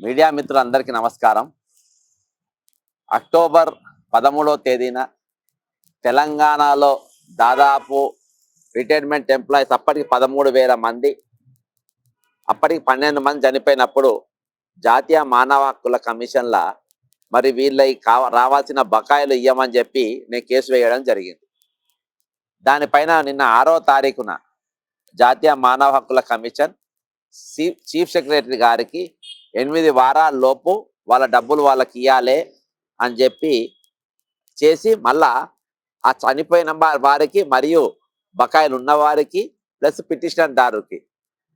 Media మిత్రులందరికీ నమస్కారం. October 13వ తేదీన తెలంగాణలో దాదాపు రిటైర్మెంట్ ఎంప్లాయీస్ అప్పటికి 13,000 మంది, అప్పటికి 12 మంది చనిపోయినప్పుడు జాతీయ మానవ హక్కుల కమిషన్ల మరి వీళ్ళకి రావాల్సిన బకాయిలు ఇవ్వమని చెప్పి నేను కేసు వేయడం జరిగింది. దానిపైన నిన్న 6వ తారీఖున జాతీయ మానవ హక్కుల కమిషన్ చీఫ్ సెక్రటరీ గారికి 8 వారాల లోపు వాళ్ళ డబ్బులు వాళ్ళకి ఇవ్వాలి అని చెప్పి చేసి, మళ్ళా ఆ చనిపోయిన వారికి మరియు బకాయిలు ఉన్న వారికి ప్లస్ పిటిషనర్ దారుకి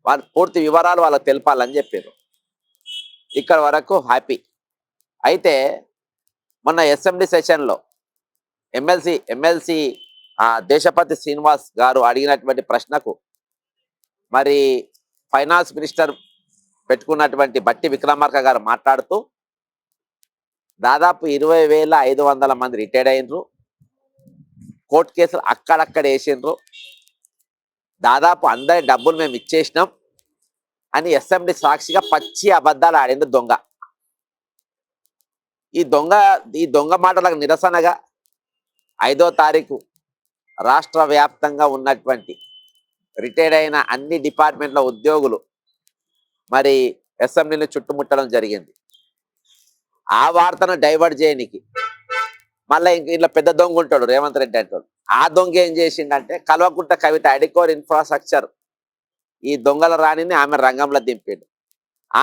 వాళ్ళ పూర్తి వివరాలు వాళ్ళకి తెలపాలని చెప్పారు. ఇక్కడ వరకు హ్యాపీ. అయితే మొన్న అసెంబ్లీ సెషన్లో ఎమ్మెల్సీ దేశపతి శ్రీనివాస్ గారు అడిగినటువంటి ప్రశ్నకు మరి ఫైనాన్స్ మినిస్టర్ పెట్టుకున్నటువంటి బట్టి విక్రమార్క గారు మాట్లాడుతూ దాదాపు 20,500 మంది రిటైర్డ్ అయినరు, కోర్టు కేసులు అక్కడక్కడ వేసిండ్రు, దాదాపు అందరి డబ్బులు మేము ఇచ్చేసినాం అని అసెంబ్లీ సాక్షిగా పచ్చి అబద్ధాలు ఆడిండు దొంగ. ఈ దొంగ మాటలకు నిరసనగా 5వ తారీఖు రాష్ట్ర వ్యాప్తంగా ఉన్నటువంటి రిటైర్డ్ అయిన అన్ని డిపార్ట్మెంట్ల ఉద్యోగులు మరి అసెంబ్లీని చుట్టుముట్టడం జరిగింది. ఆ వార్తను డైవర్ట్ చేయనికి మళ్ళీ ఇంట్లో పెద్ద దొంగ ఉంటాడు రేవంత్ రెడ్డి అంటాడు. ఆ దొంగ ఏం చేసిండంటే కల్వకుంట్ల కవిత అడికోర్ ఇన్ఫ్రాస్ట్రక్చర్ ఈ దొంగల రాణిని ఆమె రంగంలో దింపాడు.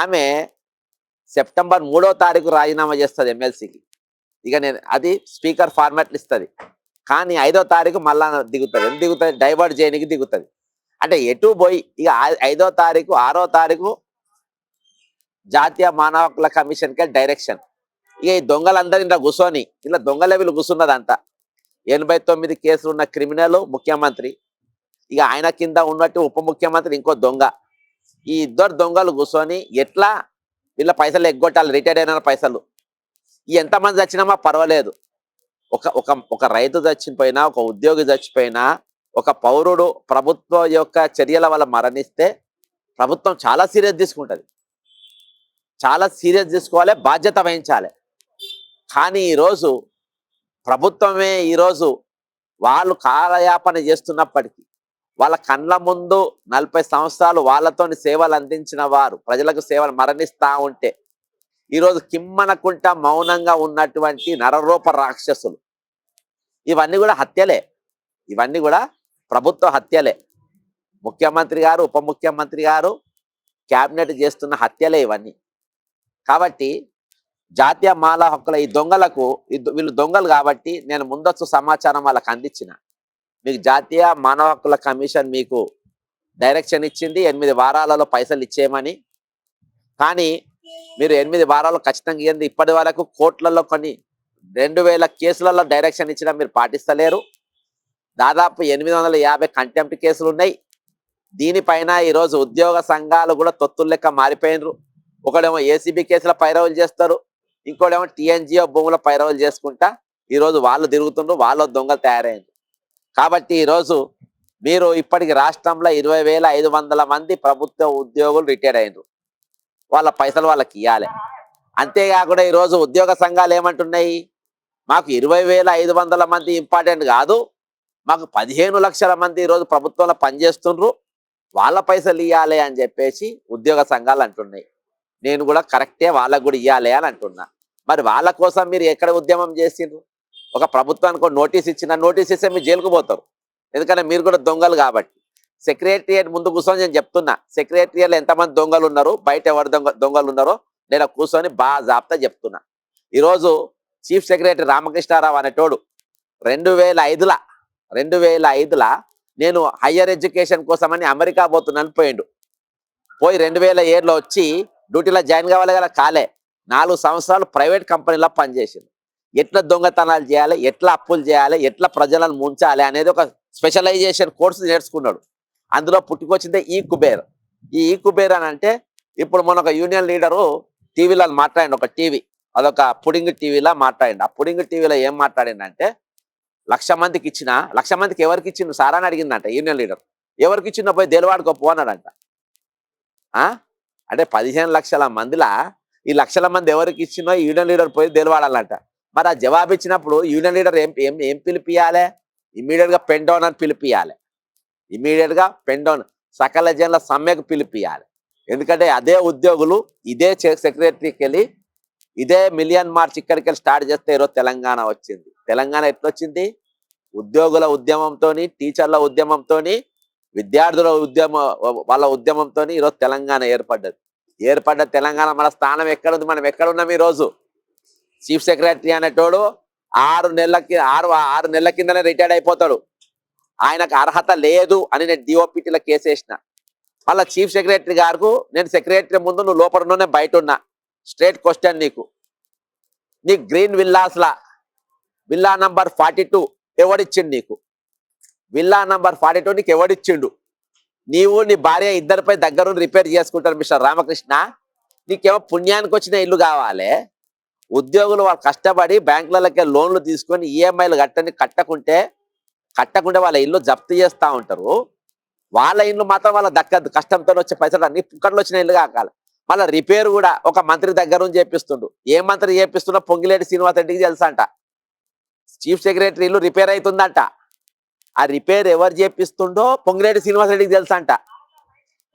ఆమె సెప్టెంబర్ 3వ తారీఖు రాజీనామా చేస్తుంది ఎమ్మెల్సీకి. ఇక నేను అది స్పీకర్ ఫార్మాట్లు ఇస్తుంది, కానీ 5వ తారీఖు మళ్ళా దిగుతుంది. ఎందుకు దిగుతుంది? డైవర్ట్ చేయడానికి దిగుతుంది. అంటే ఎటు పోయి ఇక 5వ తారీఖు 6వ తారీఖు జాతీయ మానవ హక్కుల కమిషన్కే డైరెక్షన్. ఇక ఈ దొంగలందరూ ఇలా కూర్చొని ఇలా దొంగల వీళ్ళు కూర్చున్నదంతా 89 కేసులు ఉన్న క్రిమినల్ ముఖ్యమంత్రి, ఇక ఆయన కింద ఉన్నట్టు ఉప ముఖ్యమంత్రి ఇంకో దొంగ, ఈ ఇద్దరు దొంగలు కూర్చొని ఎట్లా వీళ్ళ పైసలు ఎగ్గొట్టాలి, రిటైర్డ్ అయిన పైసలు. ఎంతమంది చచ్చినామా పర్వాలేదు, ఒక రైతు చచ్చిపోయినా, ఒక ఉద్యోగి చచ్చిపోయినా, ఒక పౌరుడు ప్రభుత్వం యొక్క చర్యల వల్ల మరణిస్తే ప్రభుత్వం చాలా సీరియస్ తీసుకుంటుంది, చాలా సీరియస్ తీసుకోవాలి, బాధ్యత వహించాలి. కానీ ఈరోజు ప్రభుత్వమే ఈరోజు వాళ్ళు కాలయాపన చేస్తున్నప్పటికీ వాళ్ళ కళ్ళ ముందు 40 సంవత్సరాలు వాళ్ళతోని సేవలు అందించిన వారు ప్రజలకు సేవలు మరణిస్తూ ఉంటే ఈరోజు కిమ్మనకుంట మౌనంగా ఉన్నటువంటి నరరూప రాక్షసులు. ఇవన్నీ కూడా హత్యలే, ఇవన్నీ కూడా ప్రభుత్వ హత్యలే. ముఖ్యమంత్రి గారు, ఉప ముఖ్యమంత్రి గారు, క్యాబినెట్ చేస్తున్న హత్యలే ఇవన్నీ. కాబట్టి జాతీయ మానవ హక్కుల ఈ దొంగలకు, వీళ్ళు దొంగలు కాబట్టి నేను ముందస్తు సమాచారం వాళ్ళకి అందించిన. మీకు జాతీయ మానవ హక్కుల కమిషన్ మీకు డైరెక్షన్ ఇచ్చింది 8 వారాలలో పైసలు ఇచ్చేయమని. కానీ మీరు 8 వారాలు ఖచ్చితంగా ఇవ్వండి. ఇప్పటి వరకు కోర్టులలో కొన్ని 2,000 కేసులలో డైరెక్షన్ ఇచ్చినా మీరు పాటిస్తలేరు. దాదాపు 850 కంటెంప్ట్ కేసులు ఉన్నాయి. దీనిపైన ఈరోజు ఉద్యోగ సంఘాలు కూడా తొత్తులు లెక్క మారిపోయినరు. ఒకడేమో ఏసీబీ కేసుల పైరవులు చేస్తారు, ఇంకోడేమో టీఎన్జిఓ భూముల పైరవులు చేసుకుంటా ఈరోజు వాళ్ళు తిరుగుతుండ్రు, వాళ్ళు దొంగలు తయారైంది. కాబట్టి ఈరోజు మీరు ఇప్పటికి రాష్ట్రంలో 20,500 మంది ప్రభుత్వ ఉద్యోగులు రిటైర్డ్ అయినరు, వాళ్ళ పైసలు వాళ్ళకి ఇవ్వాలి. అంతేకాకుండా ఈరోజు ఉద్యోగ సంఘాలు ఏమంటున్నాయి, మాకు 20,500 మంది ఇంపార్టెంట్ కాదు, మాకు 15 లక్షల మంది ఈరోజు ప్రభుత్వంలో పనిచేస్తుండ్రు, వాళ్ళ పైసలు ఇవ్వాలి అని చెప్పేసి ఉద్యోగ సంఘాలు అంటున్నాయి. నేను కూడా కరెక్టే, వాళ్ళకు కూడా ఇవ్వాలి అని అంటున్నా. మరి వాళ్ళ కోసం మీరు ఎక్కడ ఉద్యమం చేసిండ్రు? ఒక ప్రభుత్వానికి నోటీస్ ఇచ్చిన, నోటీస్ ఇస్తే మీరు జైలుకు పోతారు, ఎందుకంటే మీరు కూడా దొంగలు కాబట్టి. సెక్రటరియట్ ముందు కూర్చొని నేను చెప్తున్నా, సెక్రటరియట్లో ఎంతమంది దొంగలు ఉన్నారు, బయట ఎవరు దొంగలు ఉన్నారో నేను కూర్చొని బాజాబ్తా చెప్తున్నా. ఈరోజు చీఫ్ సెక్రటరీ రామకృష్ణారావు అనేటోడు 2005లో నేను హయ్యర్ ఎడ్యుకేషన్ కోసమని అమెరికా పోతున్నాను పోయిండు. పోయి 2007లో వచ్చి డ్యూటీలో జాయిన్ కావాలి కదా, కాలే. 4 సంవత్సరాలు ప్రైవేట్ కంపెనీలో పనిచేసింది. ఎట్లా దొంగతనాలు చేయాలి, ఎట్లా అప్పులు చేయాలి, ఎట్లా ప్రజలను ముంచాలి అనేది ఒక స్పెషలైజేషన్ కోర్సు నేర్చుకున్నాడు. అందులో పుట్టుకొచ్చిందే ఈ కుబేర్. ఈ కుబేర్ అని అంటే ఇప్పుడు మన ఒక యూనియన్ లీడరు టీవీలో మాట్లాడిండు, ఒక టీవీ, అదొక పుడింగ్ టీవీలో మాట్లాడిండు. ఆ పుడింగ్ టీవీలో ఏం మాట్లాడిందంటే 1,00,000 మందికి ఇచ్చిన, 1,00,000 మందికి ఎవరికి ఇచ్చిండు సారా అని అడిగిందంట యూనియన్ లీడర్. ఎవరికి ఇచ్చిందో పోయి దేలవాడుకో అన్నాడంట. అంటే 15 లక్షల మందిలా ఈ లక్షల మంది ఎవరికి ఇచ్చినో యూనియన్ లీడర్ పోయి తెలవాడాలంట. మరి ఆ జవాబు ఇచ్చినప్పుడు యూనియన్ లీడర్ ఏం ఏం ఏం పిలిపియాలి? ఇమీడియట్ గా పెన్ డౌన్ అని పిలిపియాలి. ఇమీడియట్ గా పెన్ డౌన్ సకల జనుల సమ్మెకు పిలిపియాలి. ఎందుకంటే అదే ఉద్యోగులు ఇదే సెక్రటరీకి వెళ్ళి ఇదే మిలియన్ మార్చ్ ఇక్కడికి వెళ్ళి స్టార్ట్ చేస్తే ఈరోజు తెలంగాణ వచ్చింది. తెలంగాణ ఎట్లొచ్చింది? ఉద్యోగుల ఉద్యమంతో, టీచర్ల ఉద్యమంతో, విద్యార్థుల వాళ్ళ ఉద్యమంతో ఈరోజు తెలంగాణ ఏర్పడ్డ తెలంగాణ మన స్థానం ఎక్కడుంది? మనం ఎక్కడున్నాం ఈరోజు? చీఫ్ సెక్రటరీ అనేటోడు 6 నెలల కిందనే రిటైర్డ్ అయిపోతాడు. ఆయనకు అర్హత లేదు అని నేను డిఓపిటీలో కేసేసిన. మళ్ళీ చీఫ్ సెక్రటరీ గారు నేను సెక్రటరీ ముందు నువ్వు లోపల ఉన్నోనే బయట ఉన్నా. స్ట్రేట్ క్వశ్చన్, నీకు గ్రీన్ విల్లా నంబర్ 42 ఎవడిచ్చిండు? నీకు విల్లా నంబర్ 42 నీకు ఎవడిచ్చిండు? నీవు నీ భార్య ఇద్దరిపై దగ్గరుండి రిపేర్ చేసుకుంటారు మిస్టర్ రామకృష్ణ. నీకేమో పుణ్యానికి వచ్చిన ఇల్లు కావాలి. ఉద్యోగులు వాళ్ళు కష్టపడి బ్యాంకులకి లోన్లు తీసుకొని ఈఎంఐలు కట్టకుంటే వాళ్ళ ఇల్లు జప్తు చేస్తూ ఉంటారు. వాళ్ళ ఇల్లు మాత్రం వాళ్ళ దక్కదు. కష్టంతో వచ్చే పైసలు అన్ని పుక్కట్లో వచ్చిన ఇల్లు కావాలి. మళ్ళీ రిపేర్ కూడా ఒక మంత్రి దగ్గర నుంచి చేపిస్తుండు. ఏ మంత్రి చేపిస్తున్నా? పొంగిలేటి శ్రీనివాస్ రెడ్డికి తెలుసా అంట. చీఫ్ సెక్రటరీ ఇల్లు రిపేర్ అవుతుందంట. ఆ రిపేర్ ఎవరు చేపిస్తుండో పొంగిలేటి శ్రీనివాస్ రెడ్డికి తెలుసా అంట.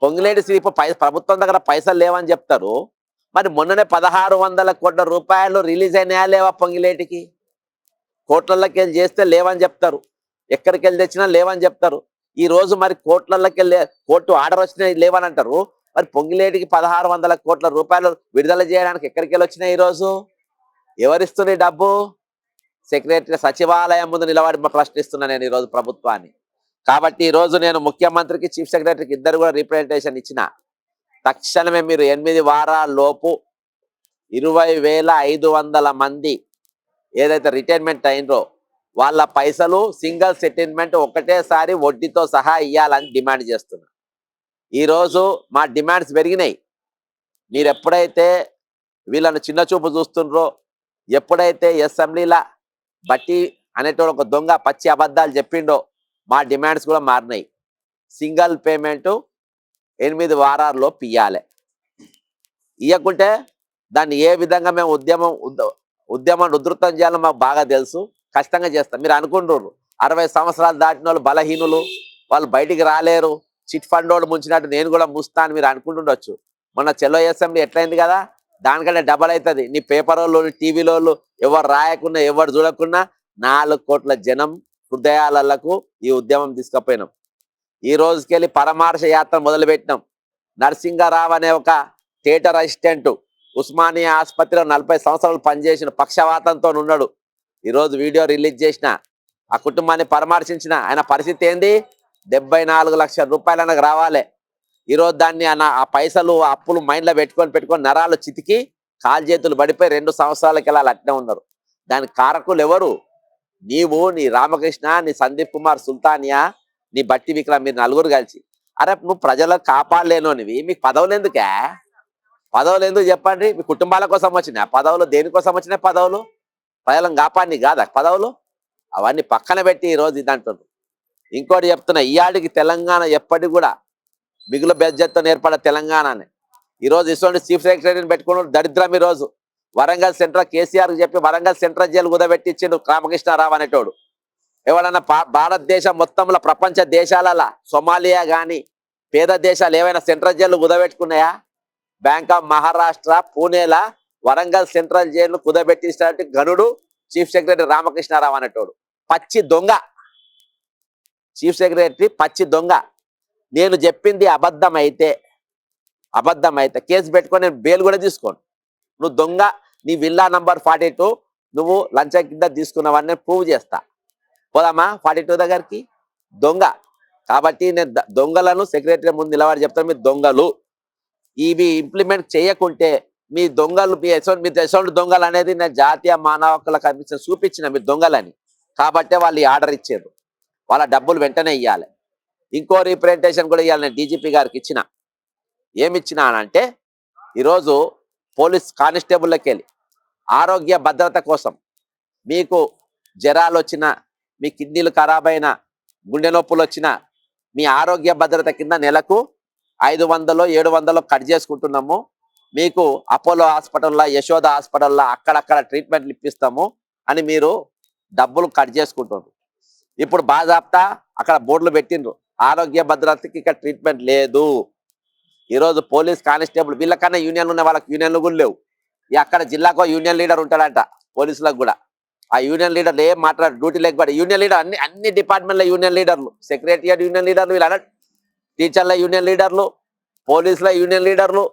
పొంగిలేటి ప్రభుత్వం దగ్గర పైసలు లేవని చెప్తారు. మరి మొన్ననే 1600 కోట్ల రూపాయలు రిలీజ్ అయినాయా లేవా? పొంగిలేటికి కోట్లలోకి వెళ్ళి చేస్తే లేవని చెప్తారు. ఎక్కడికి వెళ్ళి తెచ్చినా లేవని చెప్తారు. ఈ రోజు మరి కోట్లలోకి వెళ్ళి కోర్టు ఆర్డర్ వచ్చినా లేవని అంటారు. మరి పొంగిలేటికి 1600 కోట్ల రూపాయలు విడుదల చేయడానికి ఎక్కడికి వెళ్ళి వచ్చినాయి? ఈరోజు ఎవరిస్తుంది డబ్బు? సెక్రటరీ సచివాలయం ముందు నిలబడి ప్రశ్నిస్తున్నా నేను ఈరోజు ప్రభుత్వాన్ని. కాబట్టి ఈరోజు నేను ముఖ్యమంత్రికి, చీఫ్ సెక్రటరీకి ఇద్దరు కూడా రిప్రజెంటేషన్ ఇచ్చిన. తక్షణమే మీరు 8 వారాల లోపు 20,500 మంది ఏదైతే రిటైర్మెంట్ అయినరో వాళ్ళ పైసలు సింగిల్ సెటిల్మెంట్ ఒకటేసారి వడ్డీతో సహా ఇవ్వాలని డిమాండ్ చేస్తున్నా. ఈరోజు మా డిమాండ్స్ పెరిగినాయి. మీరు ఎప్పుడైతే వీళ్ళను చిన్న చూపు చూస్తుండ్రో, ఎప్పుడైతే అసెంబ్లీల బట్టి అనేటోడు ఒక దొంగ పచ్చి అబద్ధాలు చెప్పిండో, మా డిమాండ్స్ కూడా మారినాయి. సింగిల్ పేమెంట్ 8 వారాల్లో ఇయ్యాలి. ఇవ్వకుంటే దాన్ని ఏ విధంగా మేము ఉద్యమం ఉధృతం చేయాలో మాకు బాగా తెలుసు. ఖచ్చితంగా చేస్తాం. మీరు అనుకుంటున్నారు 60 సంవత్సరాలు దాటిన వాళ్ళు బలహీనులు, వాళ్ళు బయటికి రాలేరు, చిట్ ఫండ్ వాడు ముంచినట్టు నేను కూడా ముస్తాను మీరు అనుకుంటుండొచ్చు. మొన్న చెలో అసెంబ్లీ ఎట్లయింది కదా, దానికంటే డబల్ అవుతుంది. నీ పేపర్ వాళ్ళు, టీవీలోళ్ళు ఎవరు రాయకున్నా, ఎవరు చూడకున్నా 4 కోట్ల జనం హృదయాలకు ఈ ఉద్యమం తీసుకుపోయినాం. ఈ రోజుకెళ్ళి పరమార్శ యాత్ర మొదలుపెట్టినాం. నరసింగారావు అనే ఒక థియేటర్ అసిస్టెంట్ ఉస్మానియా ఆసుపత్రిలో 40 సంవత్సరాలు పనిచేసిన, పక్షవాతంతో ఉన్నాడు. ఈరోజు వీడియో రిలీజ్ చేసిన, ఆ కుటుంబాన్ని పరామర్శించిన. ఆయన పరిస్థితి ఏంది? 74 లక్షల రూపాయలు ఆయనకు రావాలి. ఈరోజు దాన్ని ఆ పైసలు అప్పులు మైండ్లో పెట్టుకొని నరాలు చితికి కాలు చేతులు పడిపోయి 2 సంవత్సరాలకి వెళ్ళాలి అట్నే ఉన్నారు. దానికి కారకులు ఎవరు? నీవు, నీ రామకృష్ణ, నీ సందీప్ కుమార్ సుల్తానియా, నీ బట్టి విక్రమ్, మీరు నలుగురు కలిసి. అరే నువ్వు ప్రజలకు కాపాడలేనోనివి, మీకు పదవులు ఎందుకే? పదవులు ఎందుకు చెప్పండి? మీ కుటుంబాల కోసం వచ్చినాయి పదవులు. దేనికోసం వచ్చినాయి పదవులు? ప్రజలను కాపాడిని కాదా పదవులు? అవన్నీ పక్కన పెట్టి ఈరోజు ఇది అంటున్నారు. ఇంకోటి చెప్తున్నా, ఈయాడికి తెలంగాణ ఎప్పటికి కూడా మిగులు బెజ్జత్తో ఏర్పడే తెలంగాణని ఈరోజు ఇటువంటి చీఫ్ సెక్రటరీని పెట్టుకున్న దరిద్రం. ఈరోజు వరంగల్ సెంట్రల్ కేసీఆర్కి చెప్పి వరంగల్ సెంట్రల్ జైలు కుదబెట్టించిండు రామకృష్ణారావు అనేటోడు. ఎవడన్నా భారతదేశం మొత్తంలో ప్రపంచ దేశాలలో సొమాలియా కానీ పేద దేశాలు ఏవైనా సెంట్రల్ జైలు కుదబెట్టుకున్నాయా? బ్యాంక్ ఆఫ్ మహారాష్ట్ర పూణేలా వరంగల్ సెంట్రల్ జైలు కుదబెట్టించినట్టు గనుడు చీఫ్ సెక్రటరీ రామకృష్ణారావు అనేటోడు. పచ్చి దొంగ చీఫ్ సెక్రటరీ, పచ్చి దొంగ. నేను చెప్పింది అబద్ధం అయితే కేసు పెట్టుకొని నేను బెయిల్ కూడా తీసుకోను. నువ్వు దొంగ, నీ విల్లా నంబర్ 42 నువ్వు లంచం కింద తీసుకున్నావని ప్రూవ్ చేస్తా. పోదామా 42 దగ్గరికి? దొంగ. కాబట్టి నేను దొంగలను సెక్రటరీ ముందు నిలబడి చెప్తాను, మీరు దొంగలు. ఇవి ఇంప్లిమెంట్ చేయకుంటే మీ దొంగలు, మీ యశోంటి దొంగలు అనేది నేను జాతీయ మానవ హక్కుల కమిషన్ చూపించిన మీరు దొంగలని. కాబట్టే వాళ్ళు ఈ ఆర్డర్ ఇచ్చారు. వాళ్ళ డబ్బులు వెంటనే ఇవ్వాలి. ఇంకో రిప్రజెంటేషన్ కూడా ఇవ్వాలి. నేను డీజీపీ గారికి ఇచ్చిన. ఏమిచ్చినా అంటే ఈరోజు పోలీస్ కానిస్టేబుల్లోకి వెళ్ళి ఆరోగ్య భద్రత కోసం మీకు జ్వరాలు వచ్చినా, మీ కిడ్నీలు ఖరాబ్ అయినా, గుండె నొప్పులు వచ్చినా, మీ ఆరోగ్య భద్రత కింద నెలకు 500 700 కట్ చేసుకుంటున్నాము. మీకు అపోలో హాస్పిటల్లో, యశోద హాస్పిటల్లో అక్కడక్కడ ట్రీట్మెంట్లు ఇప్పిస్తాము అని మీరు డబ్బులు కట్ చేసుకుంటున్నారు. ఇప్పుడు బాజాప్తా అక్కడ బోర్డులు పెట్టిండ్రు, ఆరోగ్య భద్రతకి ఇక్కడ ట్రీట్మెంట్ లేదు. ఈరోజు పోలీస్ కానిస్టేబుల్ వీళ్ళకన్నా యూనియన్లు ఉన్న వాళ్ళకి యూనియన్లు కూడా లేవు. అక్కడ జిల్లాకో యూనియన్ లీడర్ ఉంటాడంట పోలీసులకు కూడా. ఆ యూనియన్ లీడర్లు ఏం మాట్లాడు, డ్యూటీ లేకపోతే యూనియన్ లీడర్ అన్ని డిపార్ట్మెంట్ల యూనియన్ లీడర్లు, సెక్రటరియట్ యూనియన్ లీడర్లు, వీళ్ళ టీచర్ల యూనియన్ లీడర్లు, పోలీసుల యూనియన్ లీడర్లు,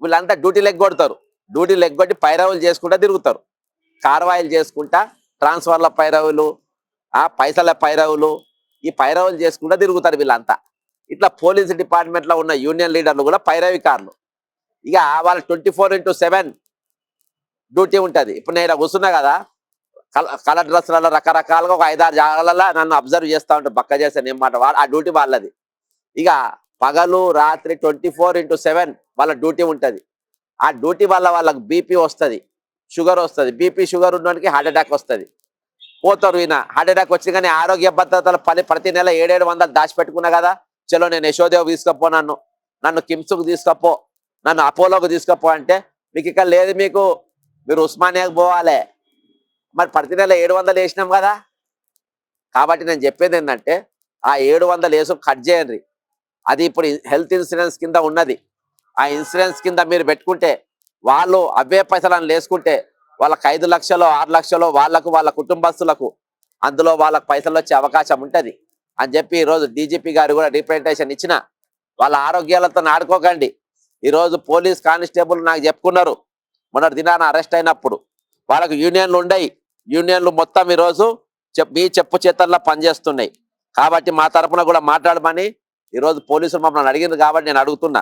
వీళ్ళంతా డ్యూటీ లెగ్గొడతారు. డ్యూటీ లెగ్గొట్టి పైరవులు చేసుకుంటా తిరుగుతారు, కార్వాయిలు చేసుకుంటా, ట్రాన్స్ఫర్ల పైరవులు, ఆ పైసల పైరవులు, ఈ పైరవులు చేసుకుంటా తిరుగుతారు వీళ్ళంతా. ఇట్లా పోలీస్ డిపార్ట్మెంట్లో ఉన్న యూనియన్ లీడర్లు కూడా పైరవికారులు. ఇక వాళ్ళ 24/7 డ్యూటీ ఉంటుంది. ఇప్పుడు నేను కూర్చున్నా కదా, కలర్ డ్రెస్లలో రకరకాలుగా ఒక 5-6 జాగాలలో నన్ను అబ్జర్వ్ చేస్తూ ఉంటారు, పక్క చేస్తాను ఏం మాట, ఆ డ్యూటీ వాళ్ళది. ఇక పగలు రాత్రి 24/7 వాళ్ళ డ్యూటీ ఉంటుంది. ఆ డ్యూటీ వల్ల వాళ్ళకి బీపీ వస్తుంది, షుగర్ వస్తుంది. బీపీ షుగర్ ఉన్నవానికి హార్ట్ అటాక్ వస్తుంది, పోతారు. ఈయన హార్ట్ అటాక్ వచ్చి కానీ ఆరోగ్య భద్రతల ప్రతి నెల 700 దాచిపెట్టుకున్నా కదా, చలో నేను యశోదేవ్ తీసుకపో, నన్ను కిమ్స్కు తీసుకపో, నన్ను అపోలోకి తీసుకపో అంటే మీకు ఇక్కడ లేదు, మీరు ఉస్మానియాకి పోవాలి. మరి ప్రతి నెల 700 వేసినాం కదా. కాబట్టి నేను చెప్పేది ఏంటంటే ఆ 700 వేసు కట్ చేయండి. అది ఇప్పుడు హెల్త్ ఇన్సూరెన్స్ కింద ఉన్నది. ఆ ఇన్సూరెన్స్ కింద మీరు పెట్టుకుంటే వాళ్ళు అవే పైసలను వేసుకుంటే వాళ్ళకి 5 లక్షలు 6 లక్షలు వాళ్ళకు వాళ్ళ కుటుంబస్తులకు అందులో వాళ్ళకి పైసలు వచ్చే అవకాశం ఉంటుంది అని చెప్పి ఈరోజు డీజీపీ గారు కూడా రిప్రజెంటేషన్ ఇచ్చిన. వాళ్ళ ఆరోగ్యాలతో ఆడుకోకండి. ఈరోజు పోలీస్ కానిస్టేబుల్ నాకు చెప్పుకున్నారు, మొన్నటి దినాన అరెస్ట్ అయినప్పుడు వాళ్ళకు యూనియన్లు ఉండయి. యూనియన్లు మొత్తం ఈరోజు మీ చెప్పు చేతల్లో పనిచేస్తున్నాయి. కాబట్టి మా తరఫున కూడా మాట్లాడమని ఈరోజు పోలీసులు మమ్మల్ని అడిగింది. కాబట్టి నేను అడుగుతున్నా,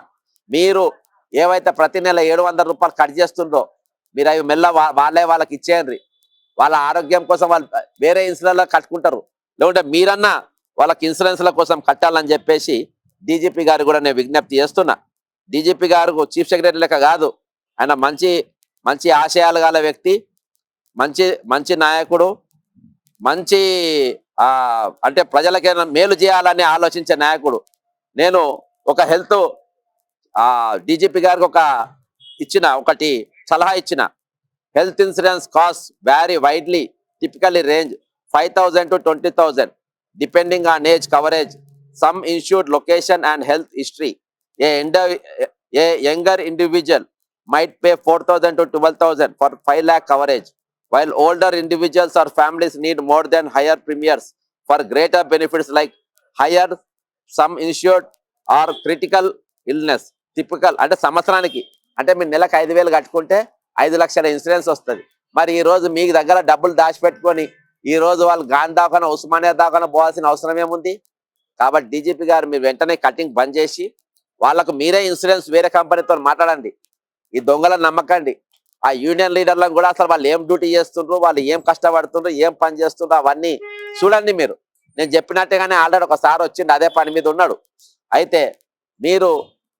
మీరు ఏవైతే ప్రతి నెల 700 రూపాయలు కట్ చేస్తుండ్రో మీరు అవి మెల్ల వాళ్ళకి ఇచ్చేయండి. వాళ్ళ ఆరోగ్యం కోసం వాళ్ళు వేరే ఇన్సూరెన్స్లో కట్టుకుంటారు, లేకుంటే మీరన్నా వాళ్ళకి ఇన్సూరెన్స్ల కోసం కట్టాలని చెప్పేసి డీజీపీ గారు కూడా నేను విజ్ఞప్తి చేస్తున్నా. డీజీపీ గారు చీఫ్ సెక్రటరీ లెక్క కాదు, ఆయన మంచి ఆశయాలు గల వ్యక్తి, మంచి నాయకుడు, మంచి అంటే ప్రజలకైనా మేలు చేయాలని ఆలోచించే నాయకుడు. నేను ఒక డీజీపీ గారికి ఒకటి సలహా ఇచ్చిన. Health insurance cost vary widely, typically range 5,000 to 20,000 depending on age coverage, some insured location and health history. A younger individual might pay 4,000 to 12,000 for 5 lakh coverage, while older individuals or families need more than higher premiums for greater benefits like higher sum insured or critical illness. Typical అంటే సంవత్సరానికి అంటే మీరు నెలకు 5,000 కట్టుకుంటే 5 లక్షల insurance వస్తుంది. మరి ఈ రోజు మీ దగ్గర డబ్బులు దాచిపెట్టుకొని ఈ రోజు వాళ్ళు గాంధీ దాకా ఉస్మానియా దాకా పోవాల్సిన అవసరం ఏముంది? కాబట్టి డీజీపీ గారు మీరు వెంటనే కటింగ్ బంద్ చేసి వాళ్ళకు మీరే ఇన్సూరెన్స్ వేరే కంపెనీతో మాట్లాడండి. ఈ దొంగలను నమ్మకండి. ఆ యూనియన్ లీడర్లను కూడా అసలు వాళ్ళు ఏం డ్యూటీ చేస్తుండ్రు, వాళ్ళు ఏం కష్టపడుతుండ్రు, ఏం పని చేస్తుండ్రు అవన్నీ చూడండి. మీరు నేను చెప్పినట్టుగానే ఆల్రెడీ ఒకసారి వచ్చిండు, అదే పని మీద ఉన్నాడు. అయితే మీరు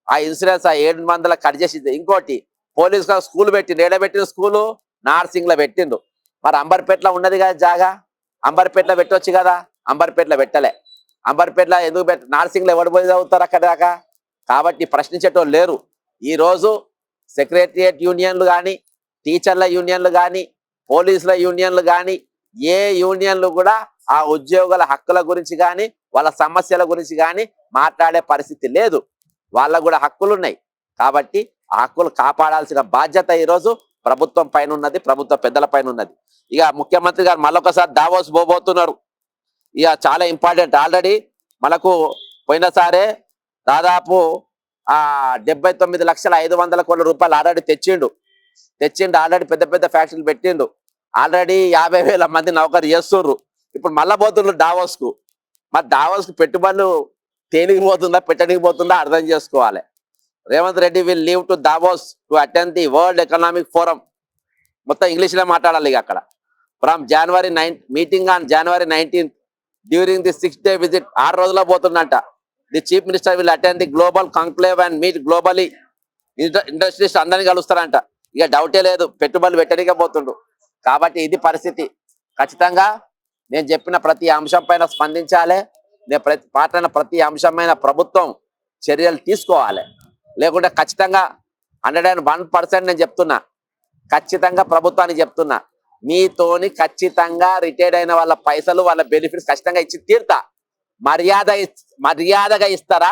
ఆ ఇన్సూరెన్స్ ఆ 700 కట్ చేసి, ఇంకోటి పోలీస్ స్కూల్ పెట్టిండు. ఏడబెట్టిన స్కూలు నార్సింగ్లో పెట్టిండు. మరి అంబర్పేటలో ఉన్నది కదా జాగా, అంబర్పేటలో పెట్టవచ్చు కదా, అంబర్పేటలో పెట్టలే. అంబర్పేటలో ఎందుకు నార్సింగ్లో ఎవరు పోయి చదువుతారు అక్కడ దాకా? కాబట్టి ప్రశ్నించేటోళ్ళు లేరు. ఈరోజు సెక్రటరియట్ యూనియన్లు కానీ, టీచర్ల యూనియన్లు కానీ, పోలీసుల యూనియన్లు కానీ, ఏ యూనియన్లు కూడా ఆ ఉద్యోగుల హక్కుల గురించి కానీ వాళ్ళ సమస్యల గురించి కానీ మాట్లాడే పరిస్థితి లేదు. వాళ్ళకు కూడా హక్కులు ఉన్నాయి. కాబట్టి ఆ హక్కులు కాపాడాల్సిన బాధ్యత ఈరోజు ప్రభుత్వం పైన ఉన్నది, ప్రభుత్వ పెద్దల పైన ఉన్నది. ఇక ముఖ్యమంత్రి గారు మళ్ళొకసారి దావోస్ పోబోతున్నారు. ఇక చాలా ఇంపార్టెంట్. ఆల్రెడీ మనకు పోయినసారే దాదాపు 79,500 కోట్ల రూపాయలు ఆల్రెడీ తెచ్చిండు. ఆల్రెడీ పెద్ద ఫ్యాక్టరీలు పెట్టిండు. ఆల్రెడీ 50,000 మంది నౌకరు చేస్తుండ్రు. ఇప్పుడు మళ్ళా పోతుండ్రు దావోస్కు. మరి దావోస్కు పెట్టుబడులు తేలికి పోతుందా, పెట్టడానికి పోతుందా అర్థం చేసుకోవాలి. Revanth Reddy will leave to Davos to attend the world economic forum. మొత్తం ఇంగ్లీష్లో మాట్లాడాలి. ఇక అక్కడ from meeting on January 19th during the 6-day visit. 6 రోజుల్లో పోతుందంట. The chief minister will attend the global conclave and meet globally industries అందరినీ కలుస్తారంట. ఇక డౌటే లేదు, పెట్టుబడులు పెట్టడానికే పోతుండ్రు. కాబట్టి ఇది పరిస్థితి. ఖచ్చితంగా నేను చెప్పిన ప్రతి అంశం పైన స్పందించాలి. నేను మాట్లాడిన ప్రతి అంశమైన ప్రభుత్వం చర్యలు తీసుకోవాలి. లేకుంటే ఖచ్చితంగా 101% నేను చెప్తున్నా, ఖచ్చితంగా ప్రభుత్వానికి చెప్తున్నా, మీతోని ఖచ్చితంగా రిటైర్డ్ అయిన వాళ్ళ పైసలు వాళ్ళ బెనిఫిట్స్ ఖచ్చితంగా ఇచ్చి తీరుతా. మర్యాదగా ఇస్తారా,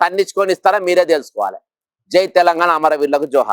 తన్నించుకొని ఇస్తారా మీరే తెలుసుకోవాలి. జై తెలంగాణ, అమరవీరులకు జోహార్.